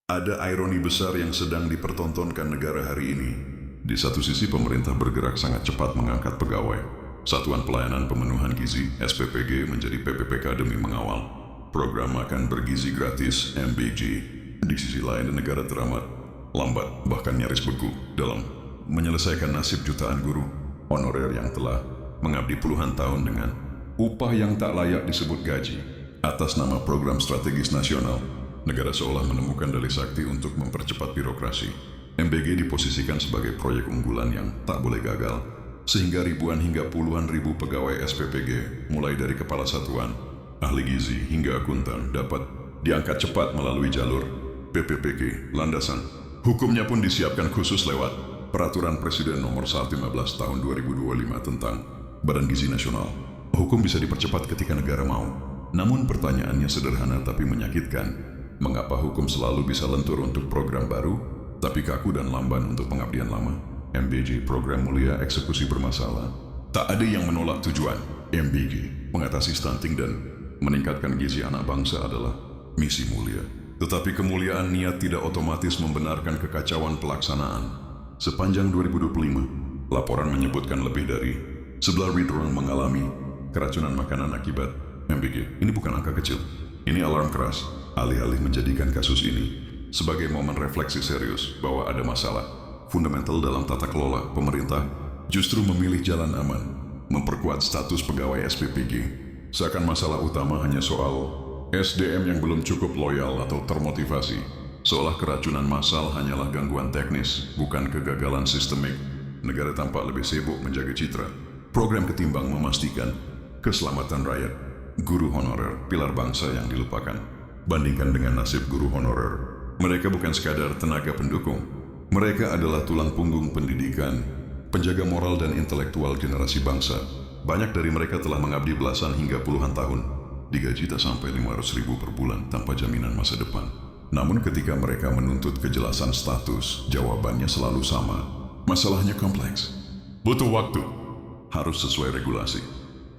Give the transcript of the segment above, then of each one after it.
Ada ironi besar yang sedang dipertontonkan negara hari ini. Di satu sisi pemerintah bergerak sangat cepat mengangkat pegawai. Satuan Pelayanan Pemenuhan Gizi (SPPG) menjadi PPPK demi mengawal program makan bergizi gratis (MBG). Di sisi lain negara teramat lambat bahkan nyaris beku dalam menyelesaikan nasib jutaan guru honorer yang telah mengabdi puluhan tahun dengan upah yang tak layak disebut gaji. Atas nama program strategis nasional, negara seolah menemukan dalih sakti untuk mempercepat birokrasi. MBG diposisikan sebagai proyek unggulan yang tak boleh gagal, sehingga ribuan hingga puluhan ribu pegawai SPPG, mulai dari kepala satuan, ahli gizi hingga akuntan, dapat diangkat cepat melalui jalur PPPG. Landasan hukumnya pun disiapkan khusus lewat Peraturan Presiden Nomor 115 Tahun 2025 tentang Badan Gizi Nasional. Hukum bisa dipercepat ketika negara mau. Namun pertanyaannya sederhana tapi menyakitkan. Mengapa hukum selalu bisa lentur untuk program baru, tapi kaku dan lamban untuk pengabdian lama? MBG, program mulia eksekusi bermasalah. Tak ada yang menolak tujuan MBG, mengatasi stunting dan meningkatkan gizi anak bangsa adalah misi mulia. Tetapi kemuliaan niat tidak otomatis membenarkan kekacauan pelaksanaan. Sepanjang 2025, laporan menyebutkan lebih dari 11.000 orang mengalami keracunan makanan akibat MBG. Ini bukan angka kecil. Ini alarm keras. Alih-alih menjadikan kasus ini sebagai momen refleksi serius bahwa ada masalah fundamental dalam tata kelola, pemerintah justru memilih jalan aman, memperkuat status pegawai SPPG. Seakan masalah utama hanya soal SDM yang belum cukup loyal atau termotivasi. Seolah keracunan massal hanyalah gangguan teknis, bukan kegagalan sistemik. Negara tampak lebih sibuk menjaga citra. Program ketimbang memastikan keselamatan rakyat. Guru honorer, pilar bangsa yang dilupakan. Bandingkan dengan nasib guru honorer, mereka bukan sekadar tenaga pendukung. Mereka adalah tulang punggung pendidikan, penjaga moral dan intelektual generasi bangsa. Banyak dari mereka telah mengabdi belasan hingga puluhan tahun, digaji tak sampai 500.000 per bulan tanpa jaminan masa depan. Namun ketika mereka menuntut kejelasan status, jawabannya selalu sama. Masalahnya kompleks, butuh waktu, harus sesuai regulasi.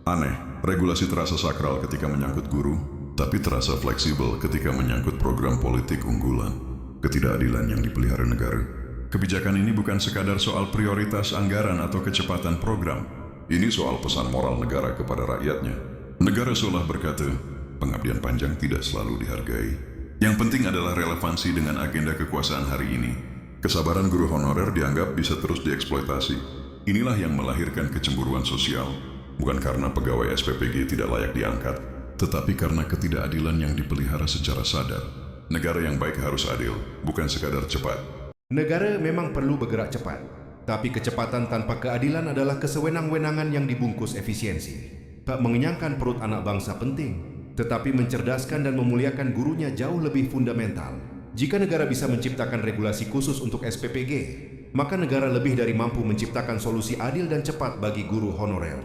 Aneh, regulasi terasa sakral ketika menyangkut guru, tapi terasa fleksibel ketika menyangkut program politik unggulan. Ketidakadilan yang dipelihara negara. Kebijakan ini bukan sekadar soal prioritas anggaran atau kecepatan program. Ini soal pesan moral negara kepada rakyatnya. Negara seolah berkata, pengabdian panjang tidak selalu dihargai. Yang penting adalah relevansi dengan agenda kekuasaan hari ini. Kesabaran guru honorer dianggap bisa terus dieksploitasi. Inilah yang melahirkan kecemburuan sosial. Bukan karena pegawai SPPG tidak layak diangkat, tetapi karena ketidakadilan yang dipelihara secara sadar. Negara yang baik harus adil, bukan sekadar cepat. Negara memang perlu bergerak cepat, tapi kecepatan tanpa keadilan adalah kesewenang-wenangan yang dibungkus efisiensi. Tak mengenyangkan perut anak bangsa penting, tetapi mencerdaskan dan memuliakan gurunya jauh lebih fundamental. Jika negara bisa menciptakan regulasi khusus untuk SPPG, maka negara lebih dari mampu menciptakan solusi adil dan cepat bagi guru honorer.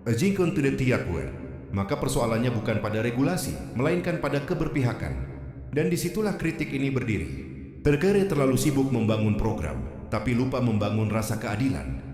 Jika tidak diakui, maka persoalannya bukan pada regulasi, melainkan pada keberpihakan. Dan disitulah kritik ini berdiri. Negara terlalu sibuk membangun program, tapi lupa membangun rasa keadilan.